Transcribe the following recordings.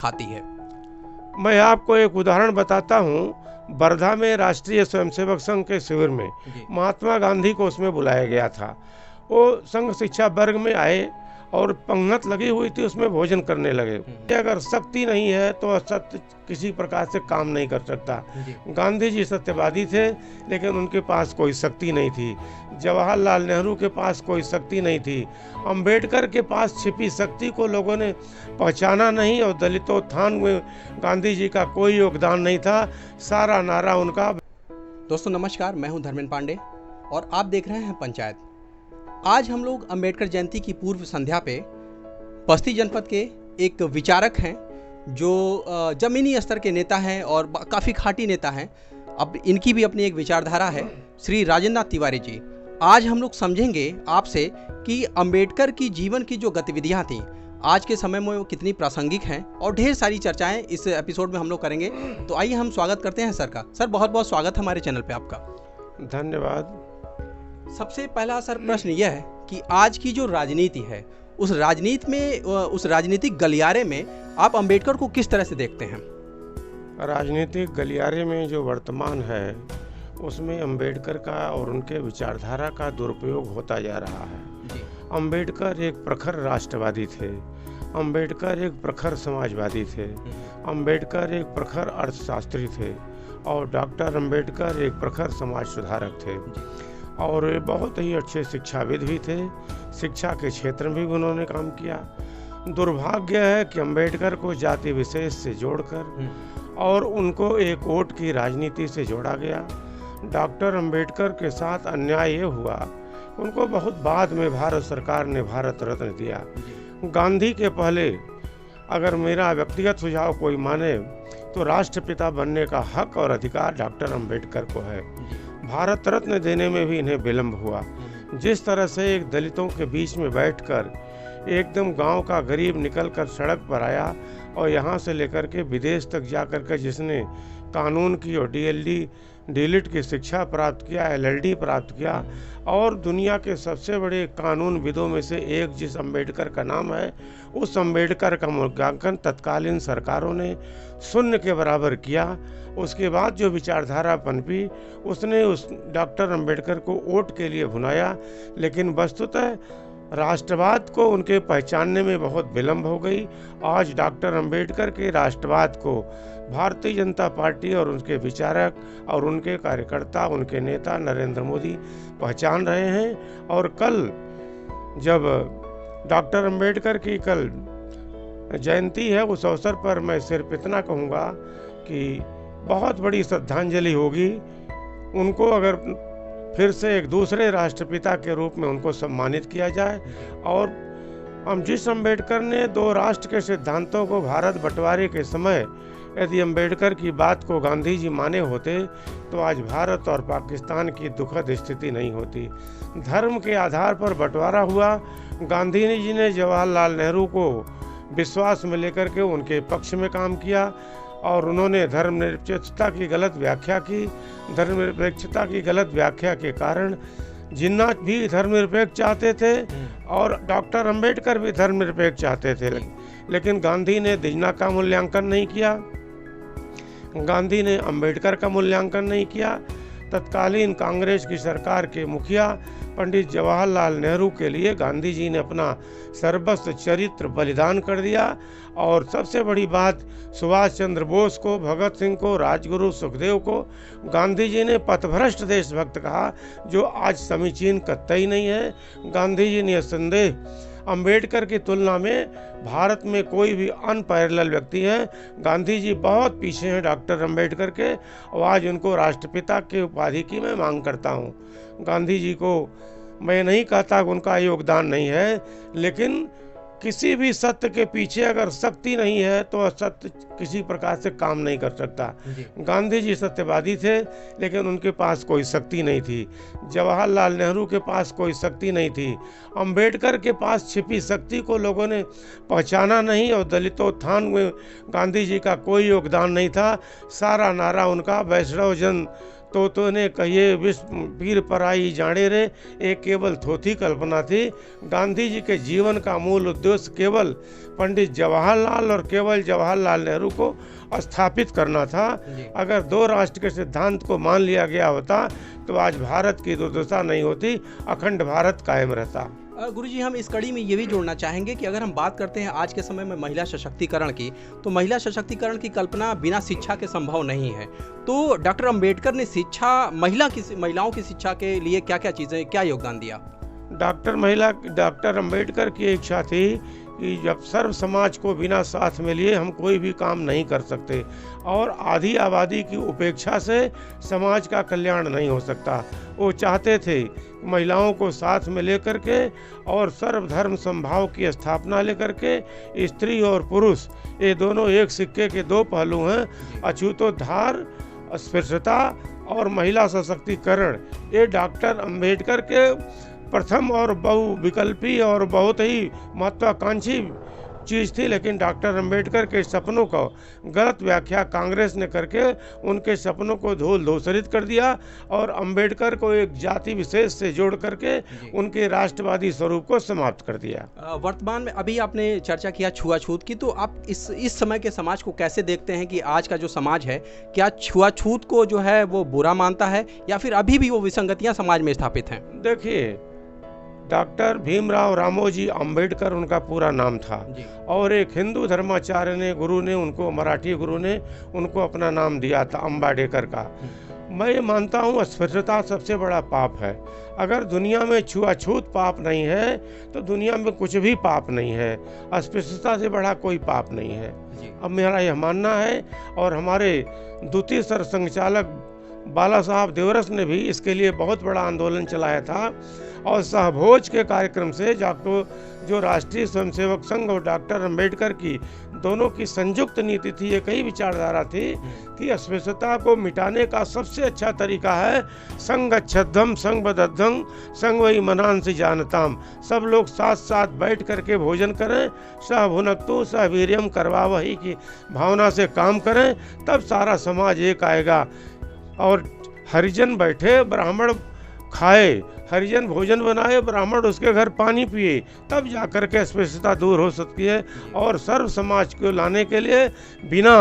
खाती है। मैं आपको एक उदाहरण बताता हूँ। वर्धा में राष्ट्रीय स्वयंसेवक संघ के शिविर में महात्मा गांधी को उसमें बुलाया गया था। वो संघ शिक्षा वर्ग में आए और पंगत लगी हुई थी, उसमें भोजन करने लगे। अगर शक्ति नहीं है तो असत्य किसी प्रकार से काम नहीं कर सकता। गांधी जी सत्यवादी थे, लेकिन उनके पास कोई शक्ति नहीं थी। जवाहरलाल नेहरू के पास कोई शक्ति नहीं थी। अंबेडकर के पास छिपी शक्ति को लोगों ने पहचाना नहीं, और दलितोत्थान में गांधी जी का कोई योगदान नहीं था। सारा नारा उनका। दोस्तों नमस्कार, मैं हूं धर्मेंद्र पांडे और आप देख रहे हैं पंचायत। आज हम लोग अंबेडकर जयंती की पूर्व संध्या पे बस्ती जनपद के एक विचारक हैं जो जमीनी स्तर के नेता हैं और काफ़ी खाटी नेता हैं। अब इनकी भी अपनी एक विचारधारा है, श्री राजेंद्र नाथ तिवारी जी। आज हम लोग समझेंगे आपसे कि अंबेडकर की जीवन की जो गतिविधियां थीं आज के समय में वो कितनी प्रासंगिक हैं, और ढेर सारी चर्चाएं इस एपिसोड में हम लोग करेंगे। तो आइए हम स्वागत करते हैं सर का। सर बहुत बहुत स्वागत हमारे चैनल पे आपका। धन्यवाद। सबसे पहला सर प्रश्न यह है कि आज की जो राजनीति है उस राजनीति में, उस राजनीतिक गलियारे में आप अंबेडकर को किस तरह से देखते हैं? राजनीतिक गलियारे में जो वर्तमान है उसमें अंबेडकर का और उनके विचारधारा का दुरुपयोग होता जा रहा है। अंबेडकर एक प्रखर राष्ट्रवादी थे। अंबेडकर एक प्रखर समाजवादी थे। अंबेडकर एक प्रखर अर्थशास्त्री थे, और डॉक्टर अंबेडकर एक प्रखर समाज सुधारक थे, और वे बहुत ही अच्छे शिक्षाविद भी थे। शिक्षा के क्षेत्र में भी उन्होंने काम किया। दुर्भाग्य है कि अंबेडकर को जाति विशेष से जोड़कर और उनको एक वोट की राजनीति से जोड़ा गया। डॉक्टर अंबेडकर के साथ अन्याय ये हुआ, उनको बहुत बाद में भारत सरकार ने भारत रत्न दिया। गांधी के पहले अगर मेरा व्यक्तिगत सुझाव कोई माने तो राष्ट्रपिता बनने का हक और अधिकार डॉक्टर अंबेडकर को है। भारत रत्न देने में भी इन्हें विलंब हुआ। जिस तरह से एक दलितों के बीच में बैठकर एकदम गांव का गरीब निकलकर सड़क पर आया और यहाँ से लेकर के विदेश तक जाकर के जिसने कानून की और डीलिट की शिक्षा प्राप्त किया, LLD प्राप्त किया, और दुनिया के सबसे बड़े कानूनविदों में से एक जिस अंबेडकर का नाम है, उस अंबेडकर का मूल्यांकन तत्कालीन सरकारों ने शून्य के बराबर किया। उसके बाद जो विचारधारा पनपी उसने उस डॉक्टर अंबेडकर को वोट के लिए भुनाया, लेकिन वस्तुतः राष्ट्रवाद को उनके पहचानने में बहुत विलंब हो गई। आज डॉक्टर अंबेडकर के राष्ट्रवाद को भारतीय जनता पार्टी और उनके विचारक और उनके कार्यकर्ता, उनके नेता नरेंद्र मोदी पहचान रहे हैं। और कल जब डॉक्टर अंबेडकर की कल जयंती है, उस अवसर पर मैं सिर्फ इतना कहूँगा कि बहुत बड़ी श्रद्धांजलि होगी उनको अगर फिर से एक दूसरे राष्ट्रपिता के रूप में उनको सम्मानित किया जाए। और हम जिस अंबेडकर ने दो राष्ट्र के सिद्धांतों को भारत बंटवारे के समय यदि अंबेडकर की बात को गांधी जी माने होते तो आज भारत और पाकिस्तान की दुखद स्थिति नहीं होती। धर्म के आधार पर बंटवारा हुआ। गांधी जी ने जवाहरलाल नेहरू को विश्वास में लेकर के उनके पक्ष में काम किया, और उन्होंने धर्मनिरपेक्षता की गलत व्याख्या की। धर्मनिरपेक्षता की गलत व्याख्या के कारण जिन्ना भी धर्मनिरपेक्ष चाहते थे और डॉक्टर अंबेडकर भी धर्मनिरपेक्ष चाहते थे, लेकिन गांधी ने जिन्ना का मूल्यांकन नहीं किया, गांधी ने अंबेडकर का मूल्यांकन नहीं किया। तत्कालीन कांग्रेस की सरकार के मुखिया पंडित जवाहरलाल नेहरू के लिए गांधी जी ने अपना सर्वस्व चरित्र बलिदान कर दिया। और सबसे बड़ी बात, सुभाष चंद्र बोस को, भगत सिंह को, राजगुरु सुखदेव को गांधी जी ने पथभ्रष्ट देशभक्त कहा, जो आज समीचीन कतई नहीं है। गांधी जी ने संदेह अंबेडकर की तुलना में भारत में कोई भी अनपैरेलल व्यक्ति है। गांधी जी बहुत पीछे हैं डॉक्टर अंबेडकर के, और आज उनको राष्ट्रपिता के उपाधि की मैं मांग करता हूं। गांधी जी को मैं नहीं कहता कि उनका योगदान नहीं है, लेकिन किसी भी सत्य के पीछे अगर शक्ति नहीं है तो असत्य किसी प्रकार से काम नहीं कर सकता। गांधी जी सत्यवादी थे, लेकिन उनके पास कोई शक्ति नहीं थी। जवाहरलाल नेहरू के पास कोई शक्ति नहीं थी। अंबेडकर के पास छिपी शक्ति को लोगों ने पहचाना नहीं, और दलितोत्थान में गांधी जी का कोई योगदान नहीं था। सारा नारा उनका वैष्णव जन तोतों ने कहिए विश्व पीर पराई जाने रे, एक केवल थोथी कल्पना थी। गांधी जी के जीवन का मूल उद्देश्य केवल पंडित जवाहरलाल और केवल जवाहरलाल नेहरू को स्थापित करना था। अगर दो राष्ट्र के सिद्धांत को मान लिया गया होता तो आज भारत की दुर्दशा नहीं होती, अखंड भारत कायम रहता। गुरुजी, हम इस कड़ी में ये भी जोड़ना चाहेंगे कि अगर हम बात करते हैं आज के समय में महिला सशक्तिकरण की, तो महिला सशक्तिकरण की कल्पना बिना शिक्षा के संभव नहीं है। तो डॉक्टर अंबेडकर ने महिलाओं की शिक्षा के लिए क्या योगदान दिया? डॉक्टर अंबेडकर की इच्छा थी कि जब सर्व समाज को बिना साथ में लिए हम कोई भी काम नहीं कर सकते, और आधी आबादी की उपेक्षा से समाज का कल्याण नहीं हो सकता। वो चाहते थे महिलाओं को साथ में लेकर के और सर्वधर्म समभाव की स्थापना लेकर के स्त्री और पुरुष ये दोनों एक सिक्के के दो पहलू हैं। अछूतोद्धार, अस्पृश्यता और महिला सशक्तिकरण, ये डॉक्टर अंबेडकर के प्रथम और बहुविकल्पी और बहुत ही महत्वाकांक्षी चीज़ थी। लेकिन डॉक्टर अंबेडकर के सपनों को गलत व्याख्या कांग्रेस ने करके उनके सपनों को धूल धूसरित कर दिया और अंबेडकर को एक जाति विशेष से जोड़ करके उनके राष्ट्रवादी स्वरूप को समाप्त कर दिया। वर्तमान में अभी आपने चर्चा किया छुआछूत की, तो आप इस समय के समाज को कैसे देखते हैं कि आज का जो समाज है, क्या छुआछूत को जो है वो बुरा मानता है या फिर अभी भी वो विसंगतियाँ समाज में स्थापित हैं? देखिए, डॉक्टर भीमराव रामोजी अंबेडकर उनका पूरा नाम था, और एक हिंदू धर्माचार्य ने, गुरु ने उनको, मराठी गुरु ने उनको अपना नाम दिया था अंबाडेकर का। मैं ये मानता हूँ अस्पृश्यता सबसे बड़ा पाप है। अगर दुनिया में छुआछूत पाप नहीं है तो दुनिया में कुछ भी पाप नहीं है। अस्पृश्यता से बड़ा कोई पाप नहीं है। अब मेरा यह मानना है, और हमारे द्वितीय सरसंघचालक बाला साहब देवरस ने भी इसके लिए बहुत बड़ा आंदोलन चलाया था, और सहभोज के कार्यक्रम से जो राष्ट्रीय स्वयंसेवक संघ और डॉक्टर अंबेडकर की दोनों की संयुक्त नीति थी, एक ही विचारधारा थी कि अस्पृश्यता को मिटाने का सबसे अच्छा तरीका है संगच्छध्वम संगबद्धं संगवई मनांसि जानताम। सब लोग साथ साथ बैठ करके भोजन करें, सह भुनक्तु सह वीर्यम करवावहि की भावना से काम करें, तब सारा समाज एक आएगा। और हरिजन बैठे, ब्राह्मण खाए, हरिजन भोजन बनाए, ब्राह्मण उसके घर पानी पिए, तब जाकर के अस्पृश्यता दूर हो सकती है। और सर्व समाज को लाने के लिए बिना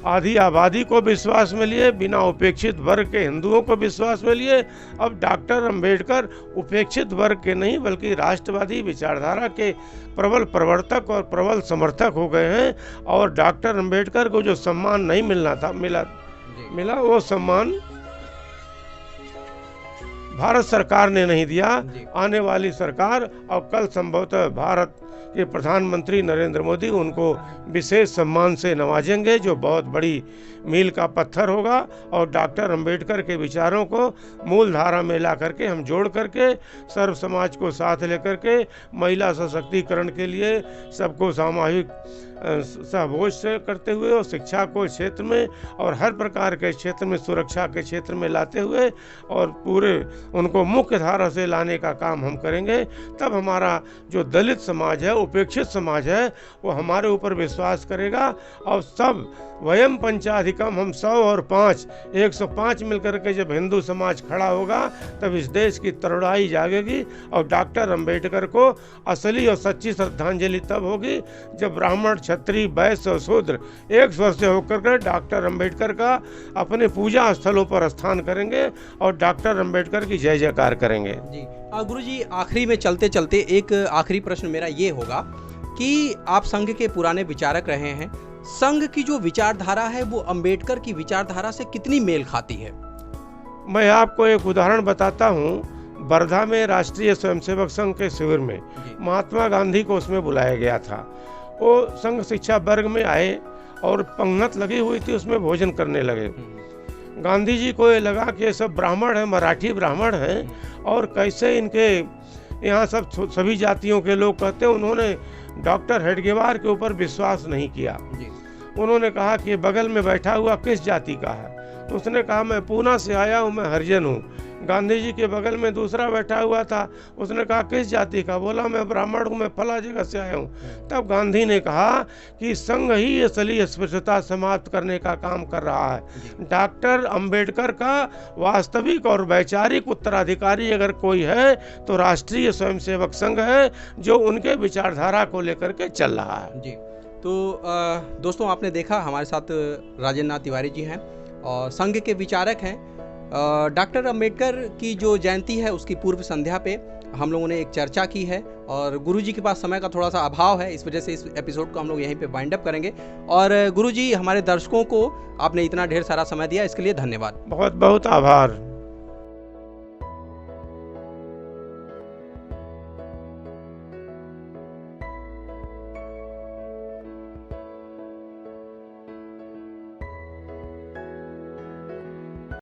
आधी आबादी को विश्वास में लिए, बिना उपेक्षित वर्ग के हिंदुओं को विश्वास में लिए, अब डॉक्टर अंबेडकर उपेक्षित वर्ग के नहीं बल्कि राष्ट्रवादी विचारधारा के प्रबल प्रवर्तक और प्रबल समर्थक हो गए हैं। और डॉक्टर अंबेडकर को जो सम्मान नहीं मिलना था मिला, वो सम्मान भारत सरकार ने नहीं दिया। आने वाली सरकार और कल संभवतः भारत के प्रधानमंत्री नरेंद्र मोदी उनको विशेष सम्मान से नवाजेंगे, जो बहुत बड़ी मील का पत्थर होगा। और डॉक्टर अंबेडकर के विचारों को मूल धारा में ला करके हम जोड़ करके सर्व समाज को साथ लेकर के महिला सशक्तिकरण के लिए सबको सामूहिक सहभोज से करते हुए और शिक्षा को क्षेत्र में और हर प्रकार के क्षेत्र में, सुरक्षा के क्षेत्र में लाते हुए और पूरे उनको मुख्य धारा से लाने का काम हम करेंगे। तब हमारा जो दलित समाज है, उपेक्षित समाज है, वो हमारे ऊपर विश्वास करेगा। और सब वयम पंचाधिकम, हम 100 और 5, 105 मिलकर के जब हिंदू समाज खड़ा होगा तब इस देश की तरुणाई जागेगी। और डॉक्टर अंबेडकर को असली और सच्ची श्रद्धांजलि तब होगी जब ब्राह्मण, क्षत्रिय, वैश्य और शूद्र एक स्वर से होकर के डॉक्टर अंबेडकर का अपने पूजा स्थलों पर स्थान करेंगे और डॉक्टर अंबेडकर की जय जयकार करेंगे। जी गुरुजी, आखिरी में चलते चलते एक आखिरी प्रश्न मेरा ये होगा कि आप संघ के पुराने विचारक रहे हैं, संघ की जो विचारधारा है वो अंबेडकर की विचारधारा से कितनी मेल खाती है? मैं आपको एक उदाहरण बताता हूँ। वर्धा में राष्ट्रीय स्वयंसेवक संघ के शिविर में महात्मा गांधी को उसमें बुलाया गया था। वो संघ शिक्षा वर्ग में आए और पंगत लगी हुई थी, उसमें भोजन करने लगे। गांधी जी को ये लगा कि ये सब ब्राह्मण हैं, मराठी ब्राह्मण हैं, और कैसे इनके यहाँ सभी जातियों के लोग कहते हैं। उन्होंने डॉक्टर हेडगेवार के ऊपर विश्वास नहीं किया। उन्होंने कहा कि बगल में बैठा हुआ किस जाति का है। तो उसने कहा मैं पूना से आया हूँ, मैं हरिजन हूँ। गांधी जी के बगल में दूसरा बैठा हुआ था, उसने कहा किस जाति का? बोला मैं ब्राह्मण हूँ, मैं फला जगह से आया हूँ। तब गांधी ने कहा कि संघ ही असली अस्पृश्यता समाप्त करने का काम कर रहा है। डॉक्टर अंबेडकर का वास्तविक और वैचारिक उत्तराधिकारी अगर कोई है तो राष्ट्रीय स्वयंसेवक संघ है, जो उनके विचारधारा को लेकर के चल रहा है। जी, तो दोस्तों आपने देखा हमारे साथ राजेंद्र नाथ तिवारी जी हैं और संघ के विचारक हैं। डॉक्टर अंबेडकर की जो जयंती है उसकी पूर्व संध्या पे हम लोगों ने एक चर्चा की है और गुरुजी के पास समय का थोड़ा सा अभाव है, इस वजह से इस एपिसोड को हम लोग यहीं पे वाइंड अप करेंगे। और गुरुजी, हमारे दर्शकों को आपने इतना ढेर सारा समय दिया, इसके लिए धन्यवाद। बहुत बहुत आभार।